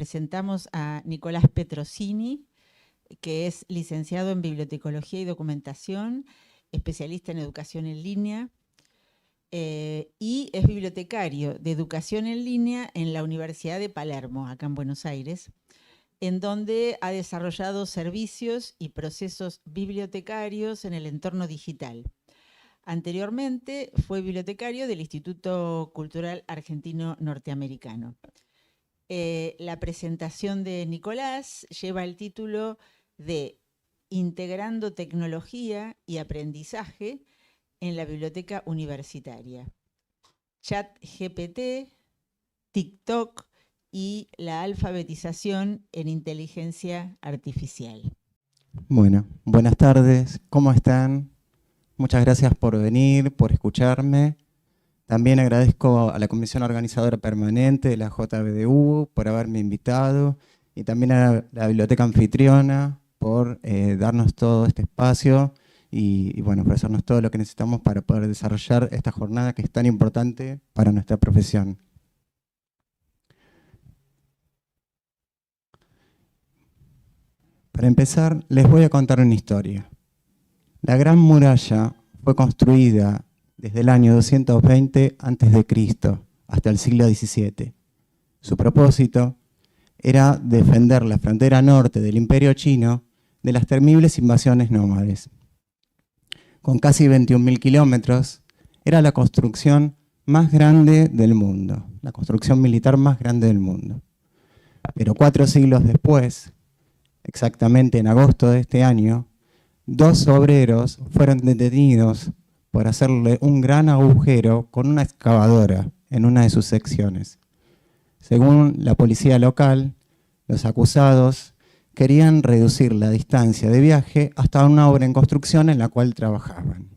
presentamos a Nicolás Petrosini, que es licenciado en Bibliotecología y Documentación, especialista en educación en línea, y es bibliotecario de educación en línea en la Universidad de Palermo, acá en Buenos Aires, en donde ha desarrollado servicios y procesos bibliotecarios en el entorno digital. Anteriormente fue bibliotecario del Instituto Cultural Argentino Norteamericano. La presentación de Nicolás lleva el título de Integrando tecnología y aprendizaje en la biblioteca universitaria. ChatGPT, TikTok y la alfabetización en inteligencia artificial. Bueno, buenas tardes, ¿cómo están? Muchas gracias por venir, por escucharme. También agradezco a la Comisión Organizadora Permanente de la JBDU por haberme invitado y también a la Biblioteca Anfitriona por darnos todo este espacio y bueno, ofrecernos todo lo que necesitamos para poder desarrollar esta jornada que es tan importante para nuestra profesión. Para empezar, les voy a contar una historia. La Gran Muralla fue construida desde el año 220 a.C. hasta el siglo XVII. Su propósito era defender la frontera norte del Imperio Chino de las temibles invasiones nómades. Con casi 21.000 kilómetros, era la construcción más grande del mundo, la construcción militar más grande del mundo. Pero 4 siglos después, exactamente en agosto de este año, 2 obreros fueron detenidos por hacerle un gran agujero con una excavadora en una de sus secciones. Según la policía local, los acusados querían reducir la distancia de viaje hasta una obra en construcción en la cual trabajaban.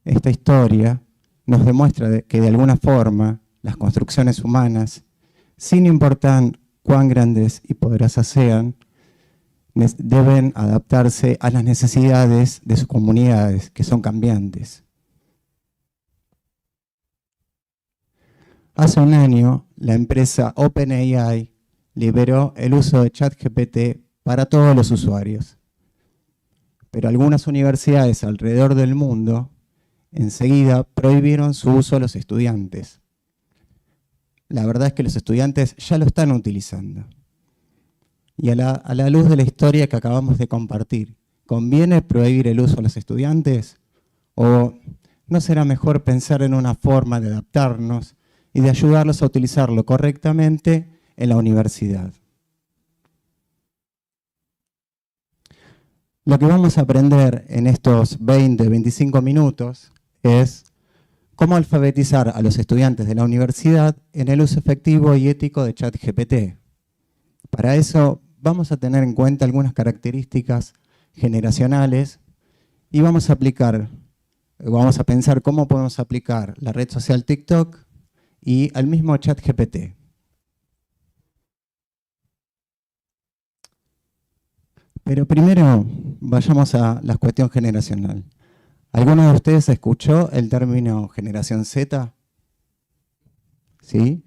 Esta historia nos demuestra que de alguna forma las construcciones humanas, sin importar cuán grandes y poderosas sean, deben adaptarse a las necesidades de sus comunidades, que son cambiantes. Hace un año, la empresa OpenAI liberó el uso de ChatGPT para todos los usuarios. Pero algunas universidades alrededor del mundo enseguida prohibieron su uso a los estudiantes. La verdad es que los estudiantes ya lo están utilizando. Y a la luz de la historia que acabamos de compartir, ¿conviene prohibir el uso a los estudiantes? ¿O no será mejor pensar en una forma de adaptarnos y de ayudarlos a utilizarlo correctamente en la universidad? Lo que vamos a aprender en estos 20-25 minutos es cómo alfabetizar a los estudiantes de la universidad en el uso efectivo y ético de ChatGPT. Para eso vamos a tener en cuenta algunas características generacionales y vamos a pensar cómo podemos aplicar la red social TikTok y al mismo ChatGPT. Pero primero vayamos a la cuestión generacional. ¿Alguno de ustedes escuchó el término generación Z? ¿Sí?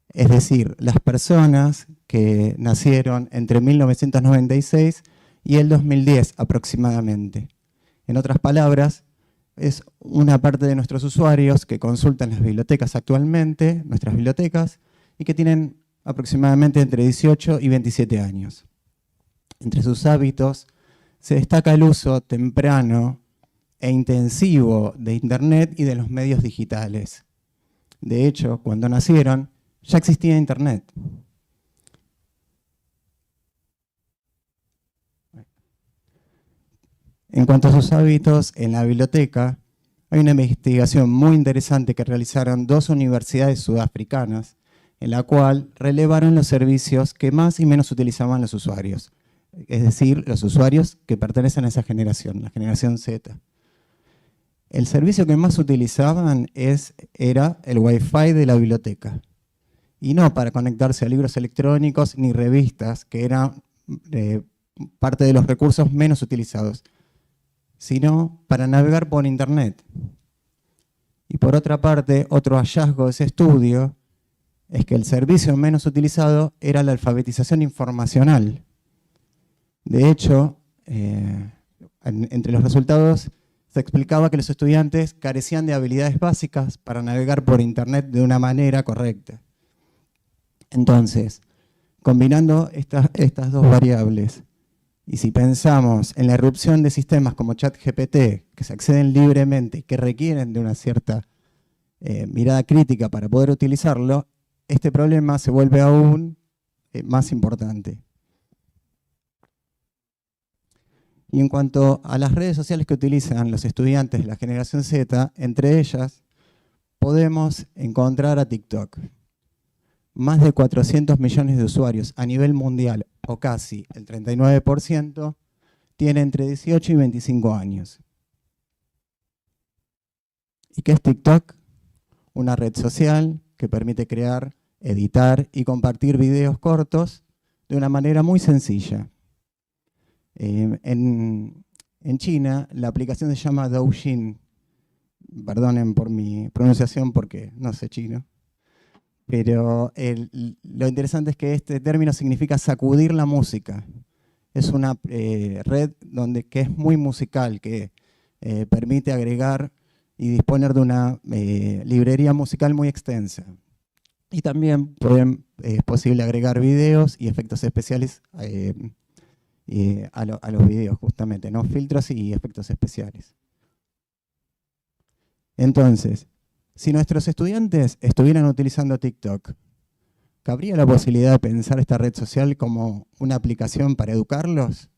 Es decir, las personas que nacieron entre 1996 y el 2010 aproximadamente. En otras palabras, es una parte de nuestros usuarios que consultan las bibliotecas actualmente, nuestras bibliotecas, y que tienen aproximadamente entre 18 y 27 años. Entre sus hábitos se destaca el uso temprano e intensivo de Internet y de los medios digitales. De hecho, cuando nacieron, ya existía Internet. En cuanto a sus hábitos en la biblioteca, hay una investigación muy interesante que realizaron 2 universidades sudafricanas, en la cual relevaron los servicios que más y menos utilizaban los usuarios. Es decir, los usuarios que pertenecen a esa generación, la generación Z. El servicio que más utilizaban era el Wi-Fi de la biblioteca. Y no para conectarse a libros electrónicos ni revistas, que eran parte de los recursos menos utilizados, sino para navegar por Internet. Y por otra parte, otro hallazgo de ese estudio es que el servicio menos utilizado era la alfabetización informacional. De hecho, entre los resultados se explicaba que los estudiantes carecían de habilidades básicas para navegar por Internet de una manera correcta. Entonces, combinando estas dos variables, y si pensamos en la irrupción de sistemas como ChatGPT, que se acceden libremente y que requieren de una cierta mirada crítica para poder utilizarlo, este problema se vuelve aún más importante. Y en cuanto a las redes sociales que utilizan los estudiantes de la generación Z, entre ellas podemos encontrar a TikTok. Más de 400 millones de usuarios a nivel mundial, o casi el 39%, tienen entre 18 y 25 años. ¿Y qué es TikTok? Una red social que permite crear, editar y compartir videos cortos de una manera muy sencilla. En China, la aplicación se llama Douyin. Perdonen por mi pronunciación porque no sé chino. Pero lo interesante es que este término significa sacudir la música. Es una red que es muy musical, que permite agregar y disponer de una librería musical muy extensa. Y también es posible agregar videos y efectos especiales a los videos, justamente, ¿no? Filtros y efectos especiales. Entonces, si nuestros estudiantes estuvieran utilizando TikTok, ¿cabría la posibilidad de pensar esta red social como una aplicación para educarlos?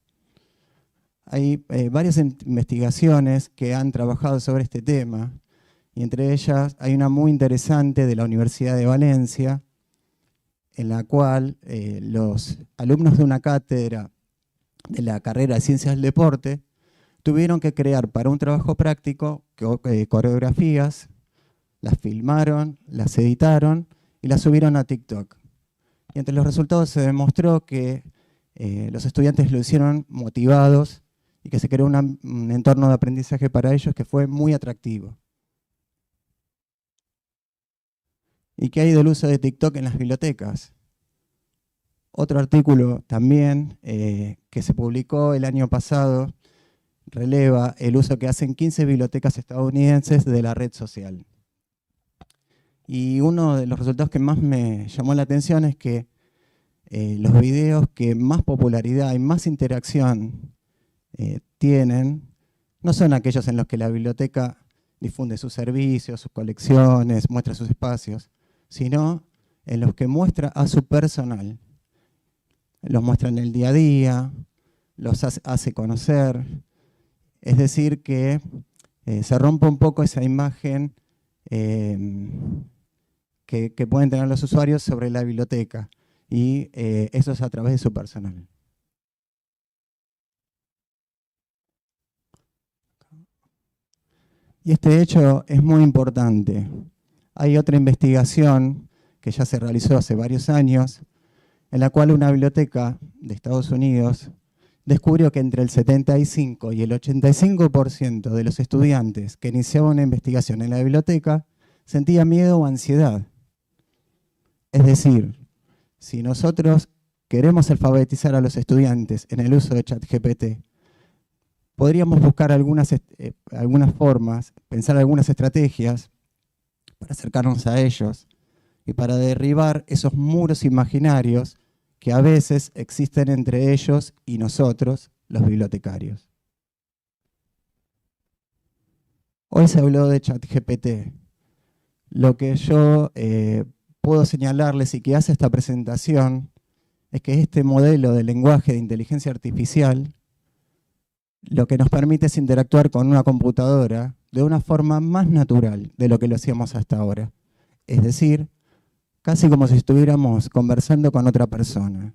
Hay varias investigaciones que han trabajado sobre este tema, y entre ellas hay una muy interesante de la Universidad de Valencia, en la cual los alumnos de una cátedra de la carrera de Ciencias del Deporte tuvieron que crear para un trabajo práctico coreografías, las filmaron, las editaron y las subieron a TikTok. Y entre los resultados se demostró que los estudiantes lo hicieron motivados y que se creó un entorno de aprendizaje para ellos que fue muy atractivo. ¿Y qué hay del uso de TikTok en las bibliotecas? Otro artículo también que se publicó el año pasado releva el uso que hacen 15 bibliotecas estadounidenses de la red social. Y uno de los resultados que más me llamó la atención es que los videos que más popularidad y más interacción tienen no son aquellos en los que la biblioteca difunde sus servicios, sus colecciones, muestra sus espacios, sino en los que muestra a su personal. Los muestra en el día a día, los hace conocer. Es decir, que se rompe un poco esa imagen que pueden tener los usuarios sobre la biblioteca. Y eso es a través de su personal. Y este hecho es muy importante. Hay otra investigación que ya se realizó hace varios años, en la cual una biblioteca de Estados Unidos descubrió que entre el 75 y el 85% de los estudiantes que iniciaban una investigación en la biblioteca sentían miedo o ansiedad. Es decir, si nosotros queremos alfabetizar a los estudiantes en el uso de ChatGPT, podríamos buscar algunas formas, pensar algunas estrategias para acercarnos a ellos y para derribar esos muros imaginarios que a veces existen entre ellos y nosotros, los bibliotecarios. Hoy se habló de ChatGPT. Lo que yo puedo señalarles y que hace esta presentación es que este modelo de lenguaje de inteligencia artificial lo que nos permite es interactuar con una computadora de una forma más natural de lo que lo hacíamos hasta ahora. Es decir, casi como si estuviéramos conversando con otra persona.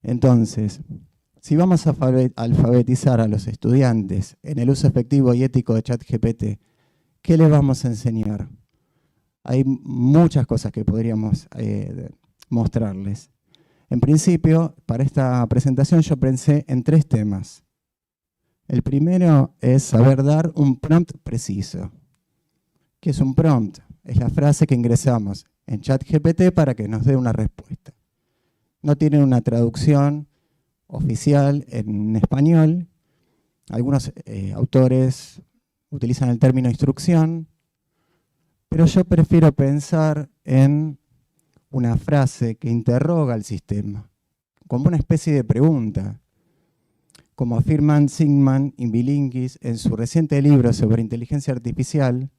Entonces, si vamos a alfabetizar a los estudiantes en el uso efectivo y ético de ChatGPT, ¿qué les vamos a enseñar? Hay muchas cosas que podríamos mostrarles. En principio, para esta presentación yo pensé en 3 temas. El primero es saber dar un prompt preciso. ¿Qué es un prompt? es la frase que ingresamos en ChatGPT para que nos dé una respuesta. No tiene una traducción oficial en español. Algunos autores utilizan el término instrucción, pero yo prefiero pensar en una frase que interroga al sistema, como una especie de pregunta. Como afirman Sigman y Bilinkis en su reciente libro sobre inteligencia artificial,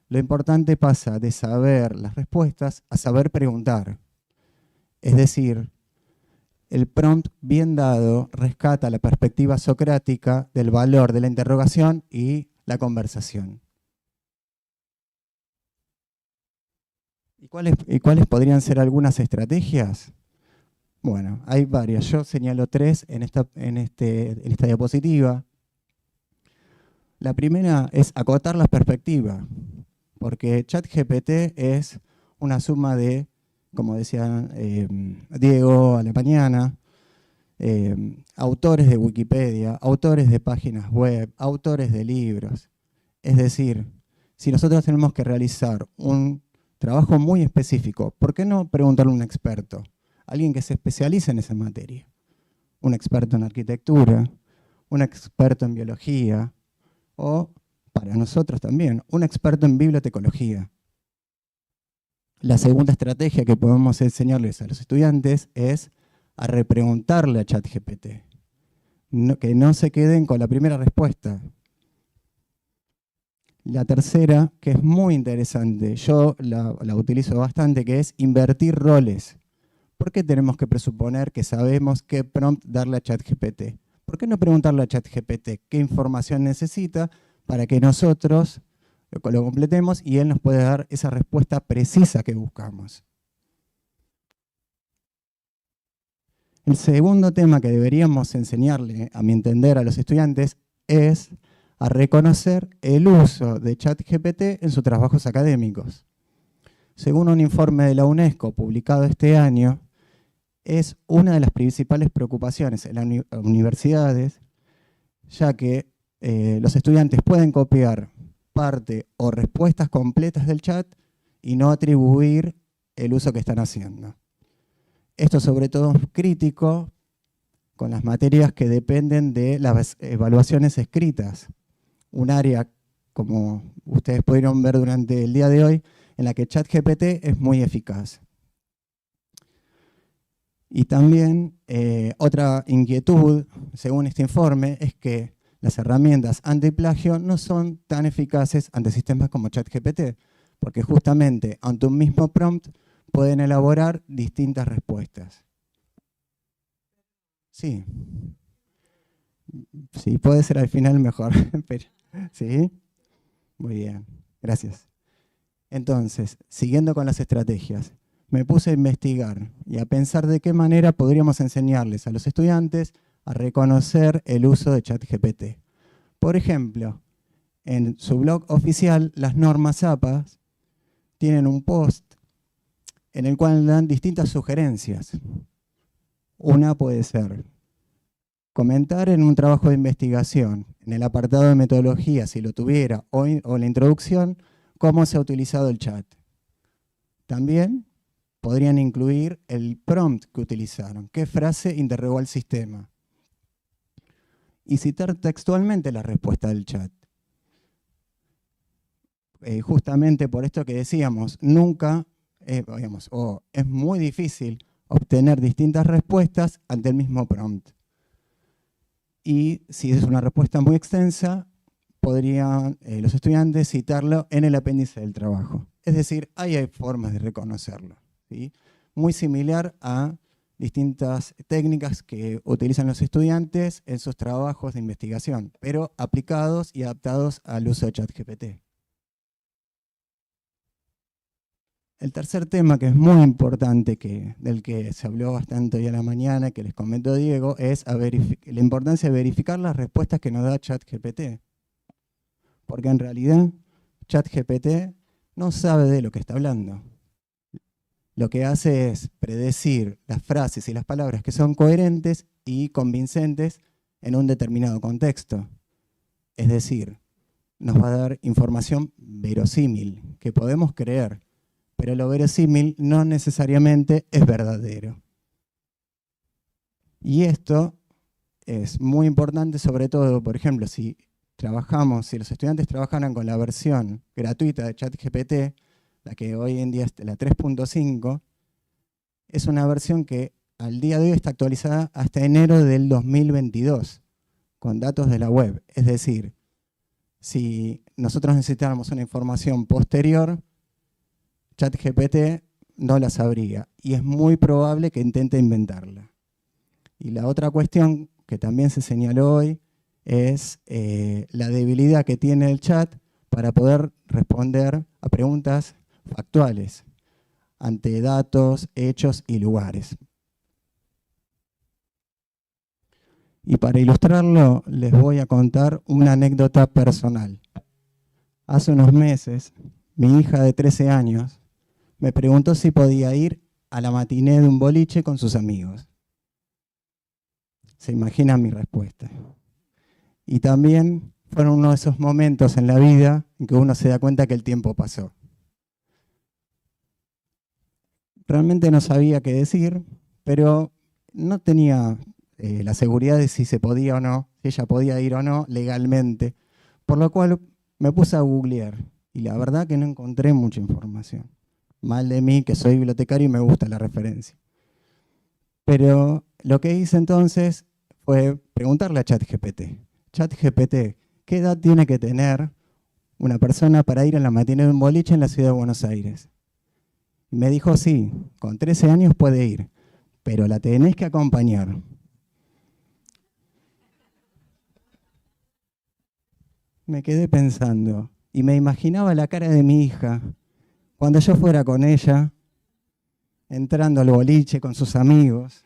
lo importante pasa de saber las respuestas a saber preguntar. Es decir, el prompt bien dado rescata la perspectiva socrática del valor de la interrogación y la conversación. ¿Y cuáles podrían ser algunas estrategias? Bueno, hay varias. Yo señalo 3 en esta diapositiva. La primera es acotar la perspectiva, porque ChatGPT es una suma de, como decía Diego a la mañana, autores de Wikipedia, autores de páginas web, autores de libros. Es decir, si nosotros tenemos que realizar un trabajo muy específico, ¿por qué no preguntarle a un experto? Alguien que se especialice en esa materia. Un experto en arquitectura, un experto en biología, o, para nosotros también, un experto en bibliotecología. La segunda estrategia que podemos enseñarles a los estudiantes es a repreguntarle a ChatGPT. Que no se queden con la primera respuesta. La tercera, que es muy interesante, yo la utilizo bastante, que es invertir roles. ¿Por qué tenemos que presuponer que sabemos qué prompt darle a ChatGPT? ¿Por qué no preguntarle a ChatGPT qué información necesita para que nosotros lo completemos y él nos puede dar esa respuesta precisa que buscamos? El segundo tema que deberíamos enseñarle, a mi entender, a los estudiantes es a reconocer el uso de ChatGPT en sus trabajos académicos. Según un informe de la UNESCO publicado este año, es una de las principales preocupaciones en las universidades, ya que los estudiantes pueden copiar parte o respuestas completas del chat y no atribuir el uso que están haciendo. Esto sobre todo es crítico con las materias que dependen de las evaluaciones escritas. Un área, como ustedes pudieron ver durante el día de hoy, en la que ChatGPT es muy eficaz. Y también otra inquietud, según este informe, es que las herramientas antiplagio no son tan eficaces ante sistemas como ChatGPT, porque justamente ante un mismo prompt pueden elaborar distintas respuestas. Sí. Sí, puede ser al final mejor. ¿Sí? Muy bien, gracias. Entonces, siguiendo con las estrategias, me puse a investigar y a pensar de qué manera podríamos enseñarles a los estudiantes a reconocer el uso de ChatGPT. Por ejemplo, en su blog oficial, las normas APA tienen un post en el cual dan distintas sugerencias. Una puede ser comentar en un trabajo de investigación, en el apartado de metodología, si lo tuviera, o la introducción, cómo se ha utilizado el chat. También podrían incluir el prompt que utilizaron, qué frase interrogó al sistema. Y citar textualmente la respuesta del chat. Justamente por esto que decíamos, es muy difícil obtener distintas respuestas ante el mismo prompt. Y si es una respuesta muy extensa, podrían los estudiantes citarlo en el apéndice del trabajo. Es decir, ahí hay formas de reconocerlo, ¿sí? Muy similar a distintas técnicas que utilizan los estudiantes en sus trabajos de investigación, pero aplicados y adaptados al uso de ChatGPT. El tercer tema, que es muy importante, del que se habló bastante hoy a la mañana, que les comentó Diego, es la importancia de verificar las respuestas que nos da ChatGPT. Porque en realidad ChatGPT no sabe de lo que está hablando. Lo que hace es predecir las frases y las palabras que son coherentes y convincentes en un determinado contexto. Es decir, nos va a dar información verosímil, que podemos creer, pero lo verosímil no necesariamente es verdadero. Y esto es muy importante, sobre todo, por ejemplo, si los estudiantes trabajaran con la versión gratuita de ChatGPT, la que hoy en día es la 3.5, es una versión que al día de hoy está actualizada hasta enero del 2022, con datos de la web. Es decir, si nosotros necesitáramos una información posterior, ChatGPT no la sabría y es muy probable que intente inventarla. Y la otra cuestión que también se señaló hoy es la debilidad que tiene el chat para poder responder a preguntas factuales ante datos, hechos y lugares. Y para ilustrarlo, les voy a contar una anécdota personal. Hace unos meses, mi hija de 13 años me preguntó si podía ir a la matiné de un boliche con sus amigos. Se imaginan mi respuesta. Y también fueron uno de esos momentos en la vida en que uno se da cuenta que el tiempo pasó. Realmente no sabía qué decir, pero no tenía la seguridad de si se podía o no, si ella podía ir o no legalmente, por lo cual me puse a googlear y la verdad que no encontré mucha información. Mal de mí, que soy bibliotecario y me gusta la referencia. Pero lo que hice entonces fue preguntarle a ChatGPT. ChatGPT, ¿qué edad tiene que tener una persona para ir a la matiné de un boliche en la ciudad de Buenos Aires? Y me dijo, sí, con 13 años puede ir, pero la tenés que acompañar. Me quedé pensando y me imaginaba la cara de mi hija cuando yo fuera con ella, entrando al boliche con sus amigos.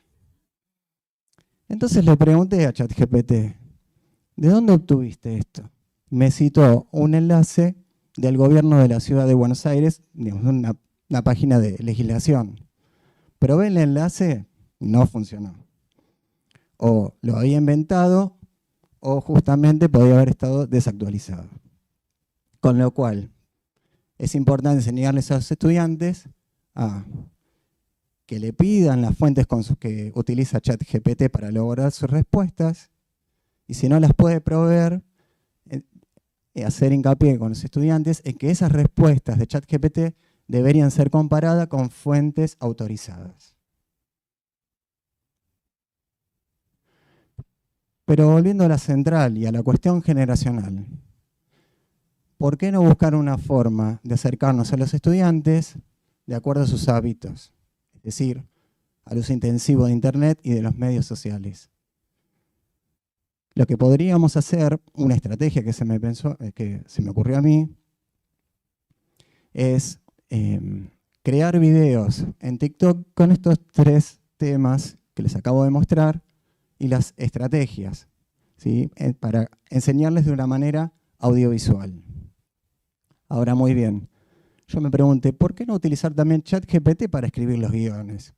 Entonces le pregunté a ChatGPT, ¿de dónde obtuviste esto? Me citó un enlace del gobierno de la ciudad de Buenos Aires, digamos, una página de legislación. Probé el enlace, no funcionó. O lo había inventado, o justamente podía haber estado desactualizado. Con lo cual, es importante enseñarles a los estudiantes a que le pidan las fuentes con que utiliza ChatGPT para elaborar sus respuestas, y si no las puede proveer, hacer hincapié con los estudiantes en que esas respuestas de ChatGPT deberían ser comparadas con fuentes autorizadas. Pero volviendo a la central y a la cuestión generacional, ¿por qué no buscar una forma de acercarnos a los estudiantes de acuerdo a sus hábitos? Es decir, al uso intensivo de Internet y de los medios sociales. Lo que podríamos hacer, una estrategia que se me ocurrió a mí, es crear videos en TikTok con estos 3 temas que les acabo de mostrar y las estrategias, ¿sí? Para enseñarles de una manera audiovisual. Ahora, muy bien, yo me pregunté, ¿por qué no utilizar también ChatGPT para escribir los guiones?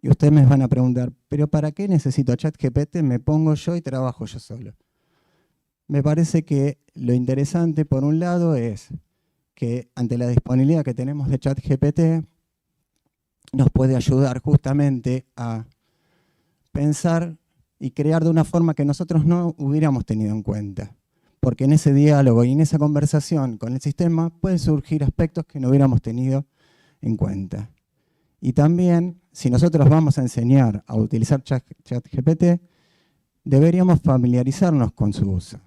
Y ustedes me van a preguntar, ¿pero para qué necesito a ChatGPT? Me pongo yo y trabajo yo solo. Me parece que lo interesante, por un lado, es que ante la disponibilidad que tenemos de ChatGPT, nos puede ayudar justamente a pensar y crear de una forma que nosotros no hubiéramos tenido en cuenta. Porque en ese diálogo y en esa conversación con el sistema pueden surgir aspectos que no hubiéramos tenido en cuenta. Y también, si nosotros vamos a enseñar a utilizar ChatGPT, deberíamos familiarizarnos con su uso.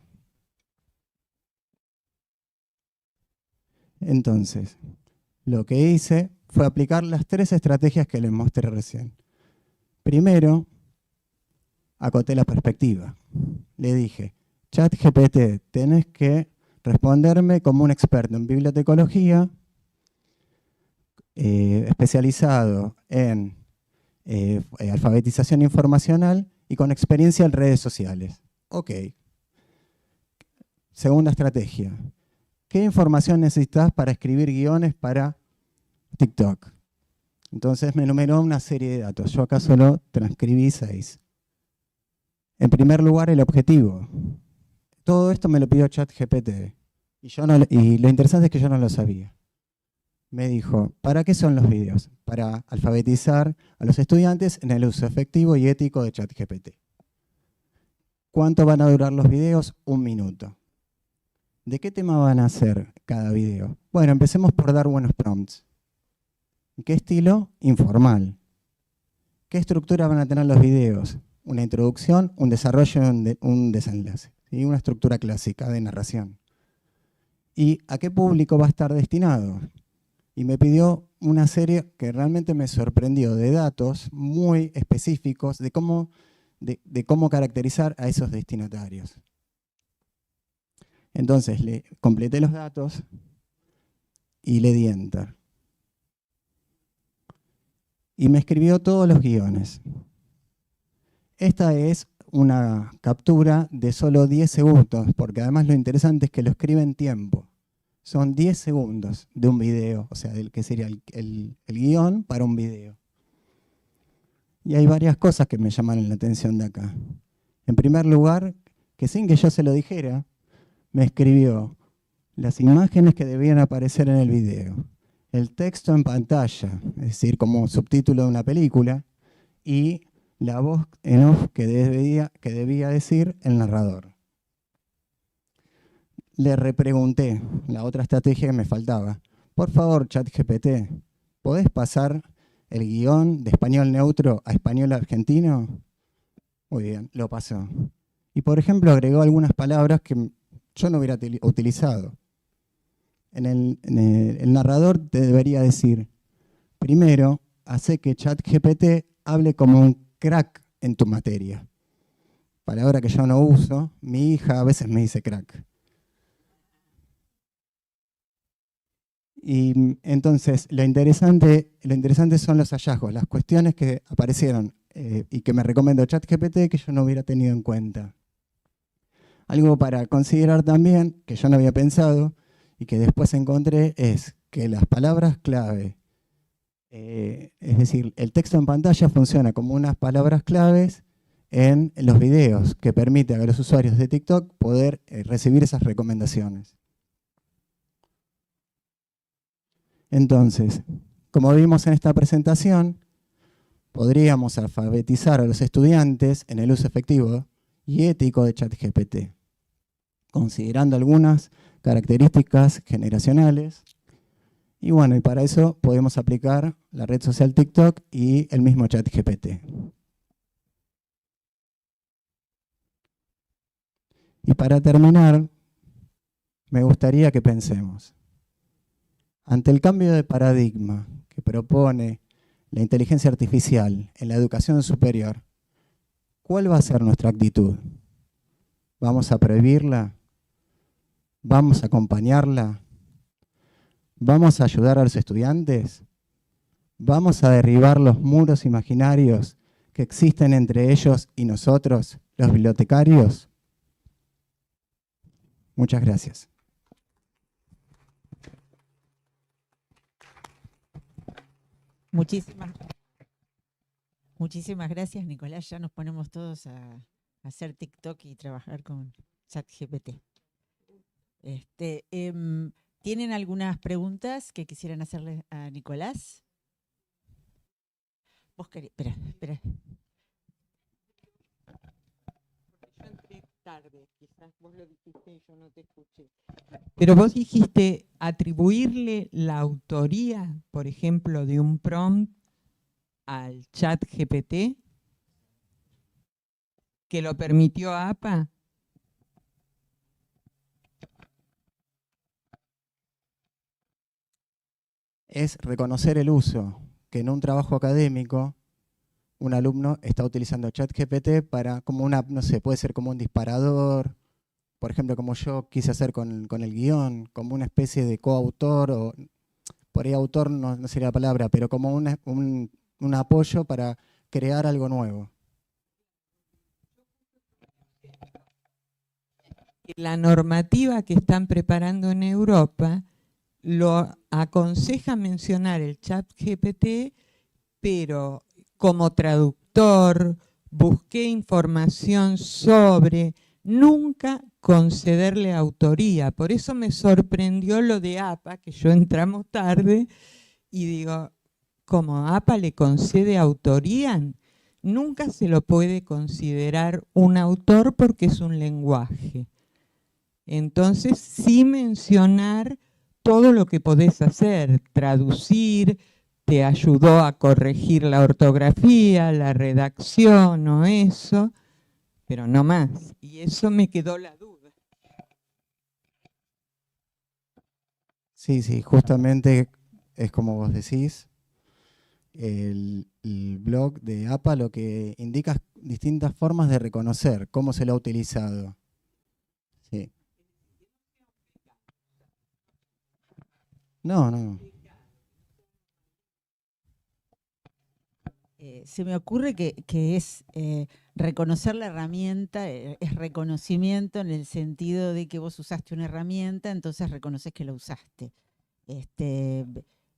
Entonces, lo que hice fue aplicar las 3 estrategias que les mostré recién. Primero, acoté la perspectiva. Le dije, ChatGPT, tenés que responderme como un experto en bibliotecología, especializado en alfabetización informacional y con experiencia en redes sociales. Ok. Segunda estrategia. ¿Qué información necesitas para escribir guiones para TikTok? Entonces me enumeró una serie de datos. Yo acá solo transcribí 6. En primer lugar, el objetivo. Todo esto me lo pidió ChatGPT. Y lo interesante es que yo no lo sabía. Me dijo, ¿para qué son los videos? Para alfabetizar a los estudiantes en el uso efectivo y ético de ChatGPT. ¿Cuánto van a durar los videos? 1 minuto. ¿De qué tema van a hacer cada video? Bueno, empecemos por dar buenos prompts. ¿Qué estilo? Informal. ¿Qué estructura van a tener los videos? Una introducción, un desarrollo y un desenlace. ¿Sí? Una estructura clásica de narración. ¿Y a qué público va a estar destinado? Y me pidió una serie que realmente me sorprendió, de datos muy específicos de cómo caracterizar a esos destinatarios. Entonces le completé los datos y le di Enter. Y me escribió todos los guiones. Esta es una captura de solo 10 segundos, porque además lo interesante es que lo escribe en tiempo. Son 10 segundos de un video, o sea, del que sería el guión para un video. Y hay varias cosas que me llaman la atención de acá. En primer lugar, que sin que yo se lo dijera, me escribió las imágenes que debían aparecer en el video, el texto en pantalla, es decir, como subtítulo de una película, y la voz en off que debía decir el narrador. Le repregunté, la otra estrategia que me faltaba, por favor, ChatGPT, ¿podés pasar el guión de español neutro a español argentino? Muy bien, lo pasó. Y por ejemplo agregó algunas palabras que yo no hubiera utilizado. El narrador te debería decir, primero, hace que ChatGPT hable como un crack en tu materia. Palabra que yo no uso, mi hija a veces me dice crack. Y entonces lo interesante son los hallazgos, las cuestiones que aparecieron y que me recomendó ChatGPT que yo no hubiera tenido en cuenta. Algo para considerar también, que yo no había pensado y que después encontré, es que las palabras clave, es decir, el texto en pantalla funciona como unas palabras claves en los videos, que permite a los usuarios de TikTok poder recibir esas recomendaciones. Entonces, como vimos en esta presentación, podríamos alfabetizar a los estudiantes en el uso efectivo y ético de ChatGPT, considerando algunas características generacionales. Y bueno, y para eso podemos aplicar la red social TikTok y el mismo ChatGPT. Y para terminar, me gustaría que pensemos. Ante el cambio de paradigma que propone la inteligencia artificial en la educación superior, ¿cuál va a ser nuestra actitud? ¿Vamos a prohibirla? ¿Vamos a acompañarla? ¿Vamos a ayudar a los estudiantes? ¿Vamos a derribar los muros imaginarios que existen entre ellos y nosotros, los bibliotecarios? Muchas gracias. Muchísimas gracias, Nicolás. Ya nos ponemos todos a hacer TikTok y trabajar con ChatGPT. ¿Tienen algunas preguntas que quisieran hacerle a Nicolás? Vos querés, espera. Yo entré tarde, quizás vos lo dijiste y yo no te escuché. Pero vos dijiste atribuirle la autoría, por ejemplo, de un prompt al ChatGPT, que lo permitió APA. Es reconocer el uso, que en un trabajo académico un alumno está utilizando ChatGPT para como una, no sé, puede ser como un disparador, por ejemplo, como yo quise hacer con el guión, como una especie de coautor, o por ahí autor no sería la palabra, pero como un apoyo para crear algo nuevo. La normativa que están preparando en Europa lo aconseja mencionar el ChatGPT, pero como traductor busqué información sobre nunca concederle autoría. Por eso me sorprendió lo de APA, que yo entramos tarde, y digo, ¿cómo APA le concede autoría? Nunca se lo puede considerar un autor porque es un lenguaje. Entonces, sí mencionar todo lo que podés hacer, traducir, te ayudó a corregir la ortografía, la redacción o eso, pero no más. Y eso me quedó la duda. Sí, sí, justamente es como vos decís. El blog de APA lo que indica es distintas formas de reconocer cómo se lo ha utilizado. Sí. No, no. Se me ocurre que es reconocer la herramienta, es reconocimiento en el sentido de que vos usaste una herramienta, entonces reconoces que la usaste.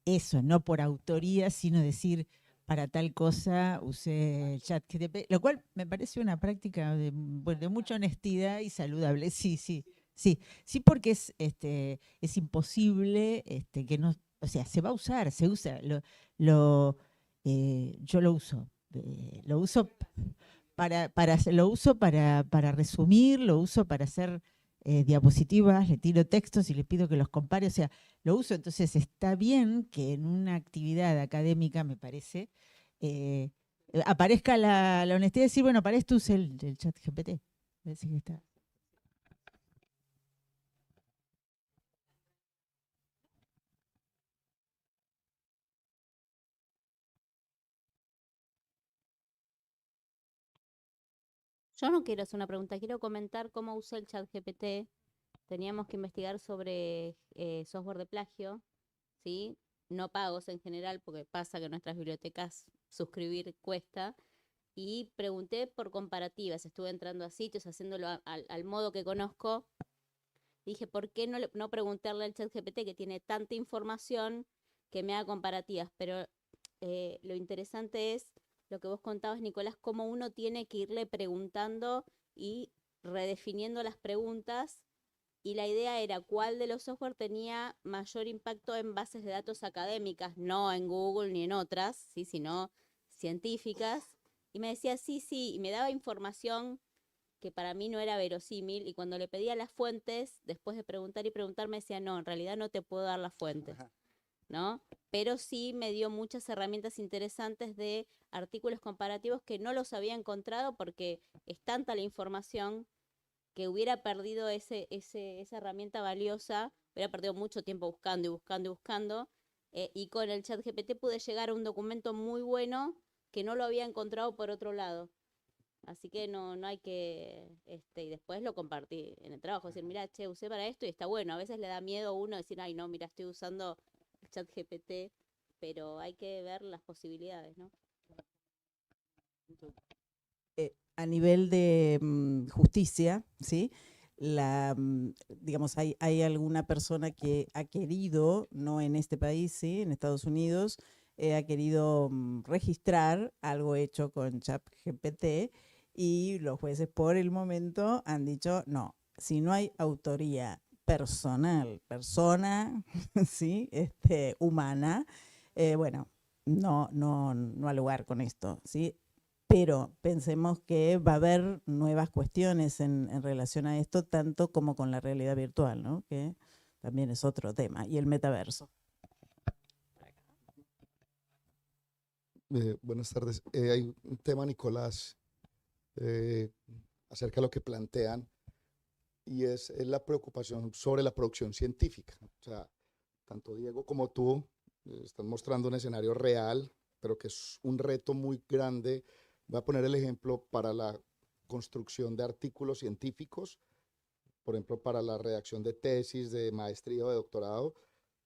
Eso, no por autoría, sino decir, para tal cosa usé el chat GTP, lo cual me parece una práctica de mucha honestidad y saludable. Sí, sí, sí, sí, porque es imposible que no, o sea, se va a usar, se usa, yo lo uso lo uso para resumir, lo uso para hacer diapositivas, le tiro textos y le pido que los compare, o sea, lo uso, entonces está bien que en una actividad académica, me parece, eh, aparezca la honestidad de decir, bueno, para esto usé el chat GPT. Parece que está. Yo no quiero hacer una pregunta, quiero comentar cómo usé el chat GPT. Teníamos que investigar sobre software de plagio, ¿sí? No pagos en general, porque pasa que en nuestras bibliotecas suscribir cuesta. Y pregunté por comparativas, estuve entrando a sitios, haciéndolo al modo que conozco. Dije, ¿por qué no preguntarle al chat GPT que tiene tanta información que me haga comparativas? Pero lo interesante es lo que vos contabas, Nicolás, cómo uno tiene que irle preguntando y redefiniendo las preguntas. Y la idea era cuál de los software tenía mayor impacto en bases de datos académicas, no en Google ni en otras, ¿sí? Sino científicas. Y me decía, sí, sí, y me daba información que para mí no era verosímil, y cuando le pedía las fuentes, después de preguntar y preguntar, me decía, no, en realidad no te puedo dar las fuentes, ¿no? Pero sí me dio muchas herramientas interesantes de artículos comparativos que no los había encontrado porque es tanta la información que hubiera perdido esa herramienta valiosa, hubiera perdido mucho tiempo buscando y buscando y buscando, y con el chat GPT pude llegar a un documento muy bueno que no lo había encontrado por otro lado. Así que no hay que, y después lo compartí en el trabajo, decir, mira, che, usé para esto y está bueno. A veces le da miedo a uno decir, ay, no, mira, estoy usando el chat GPT, pero hay que ver las posibilidades, ¿no? A nivel de justicia, ¿sí? Digamos, hay alguna persona que ha querido, no en este país, ¿sí? En Estados Unidos, ha querido registrar algo hecho con ChatGPT y los jueces por el momento han dicho, no, si no hay autoría personal, persona, ¿sí? Humana, bueno, no al lugar con esto, ¿sí? Pero pensemos que va a haber nuevas cuestiones en relación a esto, tanto como con la realidad virtual, ¿no? Que también es otro tema, y el metaverso. Buenas tardes. Hay un tema, Nicolás, acerca de lo que plantean, y es la preocupación sobre la producción científica. O sea, tanto Diego como tú están mostrando un escenario real, pero que es un reto muy grande. Voy a poner el ejemplo para la construcción de artículos científicos, por ejemplo, para la redacción de tesis, de maestría o de doctorado,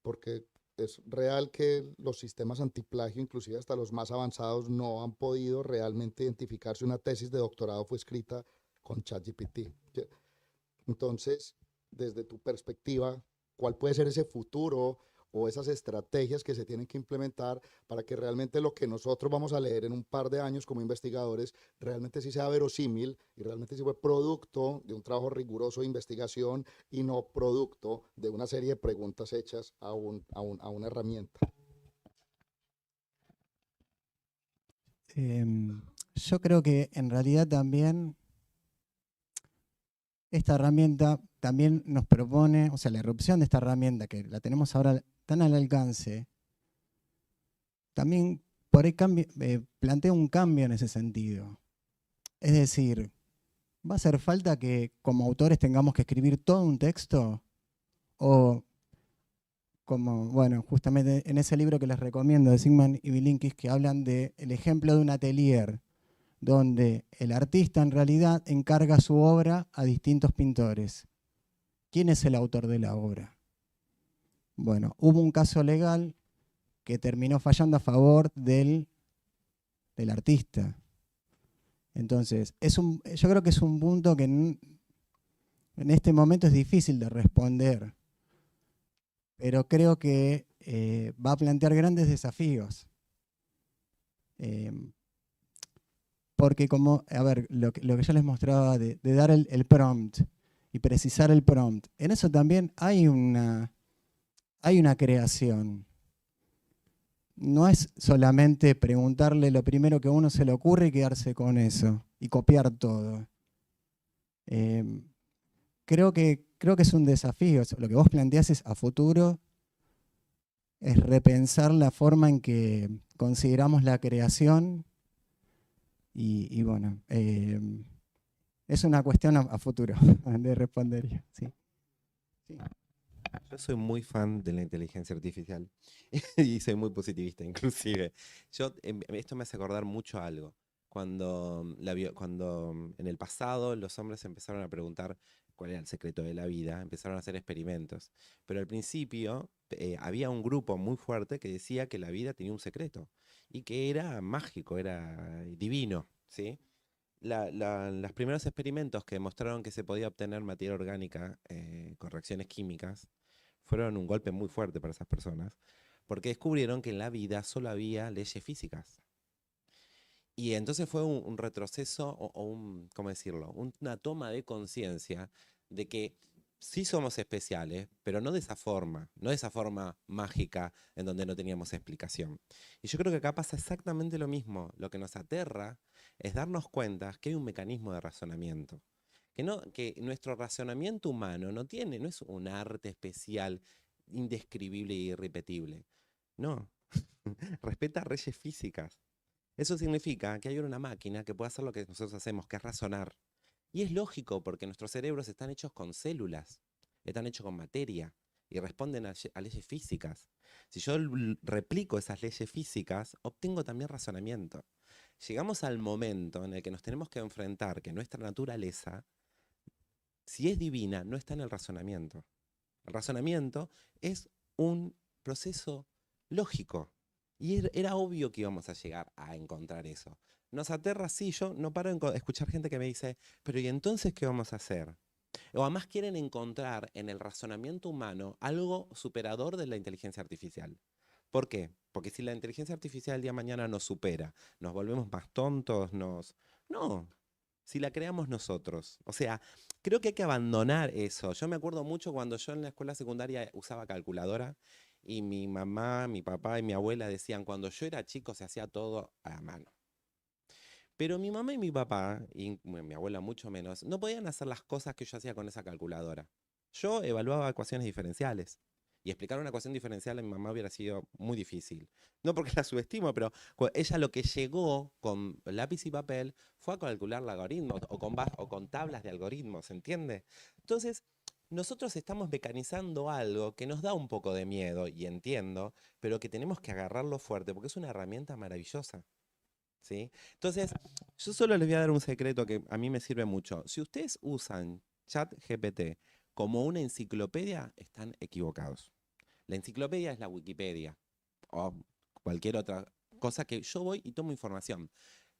porque es real que los sistemas antiplagio, inclusive hasta los más avanzados, no han podido realmente identificar si una tesis de doctorado fue escrita con ChatGPT. Entonces, desde tu perspectiva, ¿cuál puede ser ese futuro o esas estrategias que se tienen que implementar para que realmente lo que nosotros vamos a leer en un par de años como investigadores realmente sí sea verosímil y realmente sí fue producto de un trabajo riguroso de investigación y no producto de una serie de preguntas hechas a una herramienta? Yo creo que en realidad también esta herramienta también nos propone, o sea, la irrupción de esta herramienta que la tenemos ahora tan al alcance, también por ahí plantea un cambio en ese sentido. Es decir, ¿va a hacer falta que como autores tengamos que escribir todo un texto? O como, bueno, justamente en ese libro que les recomiendo de Zygmunt y Bilinkis, que hablan del ejemplo de un atelier, donde el artista en realidad encarga su obra a distintos pintores. ¿Quién es el autor de la obra? Bueno, hubo un caso legal que terminó fallando a favor del artista. Entonces, yo creo que es un punto que en este momento es difícil de responder, pero creo que va a plantear grandes desafíos. Porque como, a ver, lo que yo les mostraba de dar el prompt y precisar el prompt, en eso también hay una creación. No es solamente preguntarle lo primero que a uno se le ocurre y quedarse con eso y copiar todo. Creo que es un desafío. Lo que vos planteás es a futuro, es repensar la forma en que consideramos la creación y bueno, es una cuestión a futuro de responder. Sí. Sí. Yo soy muy fan de la inteligencia artificial y soy muy positivista inclusive. Esto me hace acordar mucho a algo. Cuando en el pasado los hombres empezaron a preguntar cuál era el secreto de la vida, empezaron a hacer experimentos. Pero al principio había un grupo muy fuerte que decía que la vida tenía un secreto y que era mágico, era divino, ¿sí? Los primeros experimentos que demostraron que se podía obtener materia orgánica con reacciones químicas fueron un golpe muy fuerte para esas personas, porque descubrieron que en la vida solo había leyes físicas. Y entonces fue un retroceso o ¿cómo decirlo? Una toma de conciencia de que sí somos especiales, pero no de esa forma mágica en donde no teníamos explicación. Y yo creo que acá pasa exactamente lo mismo. Lo que nos aterra es darnos cuenta que hay un mecanismo de razonamiento. Que nuestro razonamiento humano no es un arte especial, indescribible e irrepetible. No, respeta leyes físicas. Eso significa que hay una máquina que puede hacer lo que nosotros hacemos, que es razonar. Y es lógico porque nuestros cerebros están hechos con células, están hechos con materia y responden a leyes físicas. Si yo replico esas leyes físicas, obtengo también razonamiento. Llegamos al momento en el que nos tenemos que enfrentar que nuestra naturaleza, si es divina, no está en el razonamiento. El razonamiento es un proceso lógico. Y era obvio que íbamos a llegar a encontrar eso. Nos aterra, sí, yo no paro de escuchar gente que me dice, pero ¿y entonces qué vamos a hacer? O además quieren encontrar en el razonamiento humano algo superador de la inteligencia artificial. ¿Por qué? Porque si la inteligencia artificial el día de mañana nos supera, nos volvemos más tontos, No, si la creamos nosotros. O sea, creo que hay que abandonar eso. Yo me acuerdo mucho cuando yo en la escuela secundaria usaba calculadora y mi mamá, mi papá y mi abuela decían, cuando yo era chico se hacía todo a mano. Pero mi mamá y mi papá, y mi abuela mucho menos, no podían hacer las cosas que yo hacía con esa calculadora. Yo evaluaba ecuaciones diferenciales. Y explicar una ecuación diferencial a mi mamá hubiera sido muy difícil. No porque la subestimo, pero ella lo que llegó con lápiz y papel fue a calcular algoritmos o con tablas de algoritmos, ¿entiende? Entonces, nosotros estamos mecanizando algo que nos da un poco de miedo, y entiendo, pero que tenemos que agarrarlo fuerte porque es una herramienta maravillosa. ¿Sí? Entonces, yo solo les voy a dar un secreto que a mí me sirve mucho. Si ustedes usan ChatGPT como una enciclopedia, están equivocados. La enciclopedia es la Wikipedia o cualquier otra cosa que yo voy y tomo información.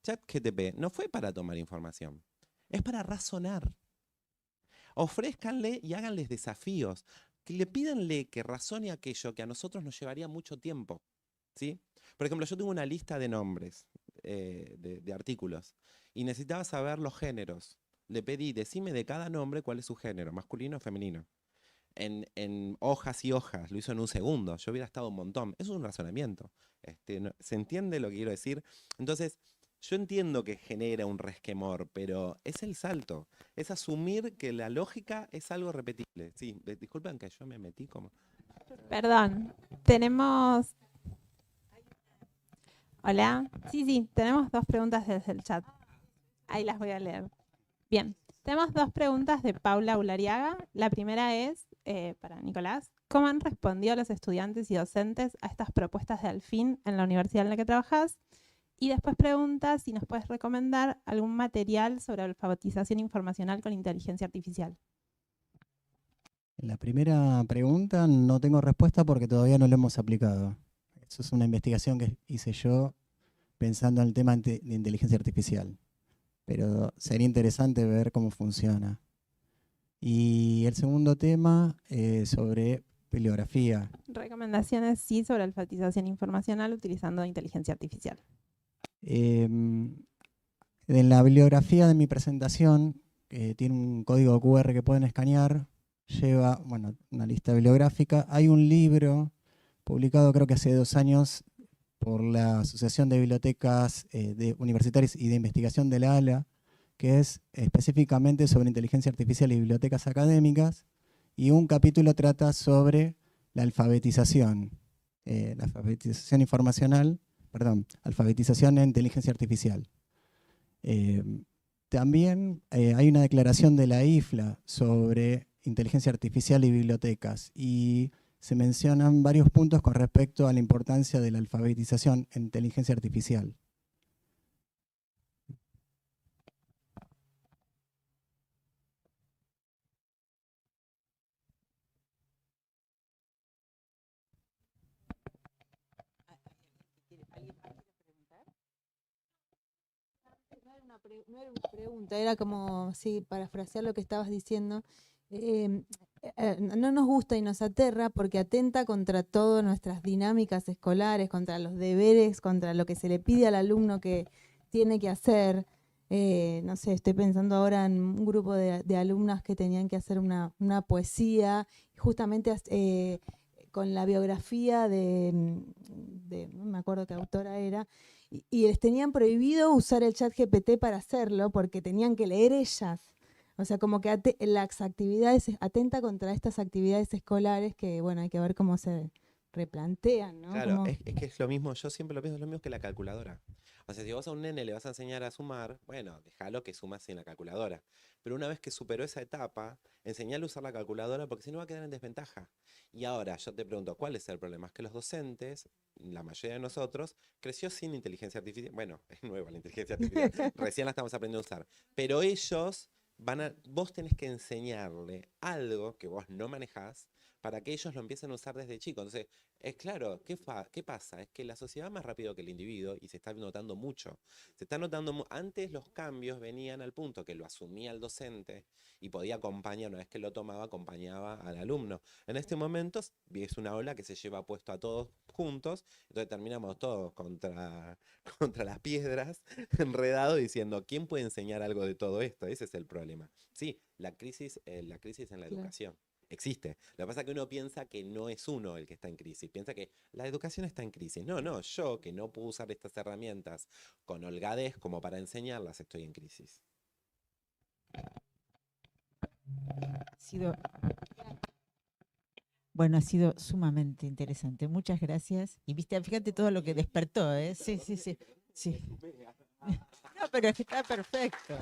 ChatGPT no fue para tomar información, es para razonar. Ofrézcanle y háganles desafíos. pídanle que razone aquello que a nosotros nos llevaría mucho tiempo, ¿sí? Por ejemplo, yo tengo una lista de nombres de artículos y necesitaba saber los géneros. Le pedí, decime de cada nombre cuál es su género, masculino o femenino. En hojas y hojas, lo hizo en un segundo. Yo hubiera estado un montón. Eso es un razonamiento. ¿Se entiende lo que quiero decir? Entonces, yo entiendo que genera un resquemor, pero es el salto. Es asumir que la lógica es algo repetible. Sí, disculpen que yo me metí como... Perdón, tenemos... Hola. Sí, tenemos 2 preguntas desde el chat. Ahí las voy a leer. Bien, tenemos 2 preguntas de Paula Ulariaga. La primera es, para Nicolás, ¿cómo han respondido los estudiantes y docentes a estas propuestas de Alfin en la universidad en la que trabajas? Y después pregunta si nos puedes recomendar algún material sobre alfabetización informacional con inteligencia artificial. La primera pregunta no tengo respuesta porque todavía no lo hemos aplicado. Eso es una investigación que hice yo pensando en el tema de inteligencia artificial. Pero sería interesante ver cómo funciona. Y el segundo tema sobre bibliografía. Recomendaciones, sí, sobre alfabetización informacional utilizando inteligencia artificial. En la bibliografía de mi presentación, tiene un código QR que pueden escanear, lleva una lista bibliográfica. Hay un libro publicado creo que hace 2 años por la Asociación de Bibliotecas Universitarias y de Investigación de la ALA, que es específicamente sobre inteligencia artificial y bibliotecas académicas, y un capítulo trata sobre la alfabetización informacional, alfabetización en inteligencia artificial. También hay una declaración de la IFLA sobre inteligencia artificial y bibliotecas, y se mencionan varios puntos con respecto a la importancia de la alfabetización en inteligencia artificial. No era una pregunta, era como, sí, parafrasear lo que estabas diciendo. No nos gusta y nos aterra porque atenta contra todas nuestras dinámicas escolares, contra los deberes, contra lo que se le pide al alumno que tiene que hacer. No sé, estoy pensando ahora en un grupo de alumnas que tenían que hacer una poesía, justamente con la biografía no me acuerdo qué autora era, y les tenían prohibido usar el ChatGPT para hacerlo porque tenían que leer ellas. O sea, como que las actividades, atenta contra estas actividades escolares que, bueno, hay que ver cómo se replantean, ¿no? Claro, Como... es que es lo mismo, yo siempre lo pienso, es lo mismo que la calculadora. O sea, si vos a un nene le vas a enseñar a sumar, bueno, déjalo que suma sin la calculadora. Pero una vez que superó esa etapa, enseñale a usar la calculadora porque si no va a quedar en desventaja. Y ahora yo te pregunto, ¿cuál es el problema? Es que los docentes, la mayoría de nosotros, creció sin inteligencia artificial. Bueno, es nueva la inteligencia artificial, recién la estamos aprendiendo a usar. Pero ellos vos tenés que enseñarle algo que vos no manejás para que ellos lo empiecen a usar desde chico. Entonces, es claro, ¿qué pasa? Es que la sociedad va más rápido que el individuo y se está notando mucho. Se está notando, antes los cambios venían al punto que lo asumía el docente y podía acompañar, una vez que lo tomaba, acompañaba al alumno. En este momento es una ola que se lleva puesto a todos juntos, entonces terminamos todos contra las piedras, enredados, diciendo, ¿quién puede enseñar algo de todo esto? Ese es el problema. Sí, la crisis en la educación existe. Lo que pasa es que uno piensa que no es uno el que está en crisis, piensa que la educación está en crisis. No, yo que no puedo usar estas herramientas con holgadez como para enseñarlas, estoy en crisis. Bueno, ha sido sumamente interesante. Muchas gracias. Y viste, fíjate todo lo que despertó, ¿eh? Sí. No, pero es que está perfecto.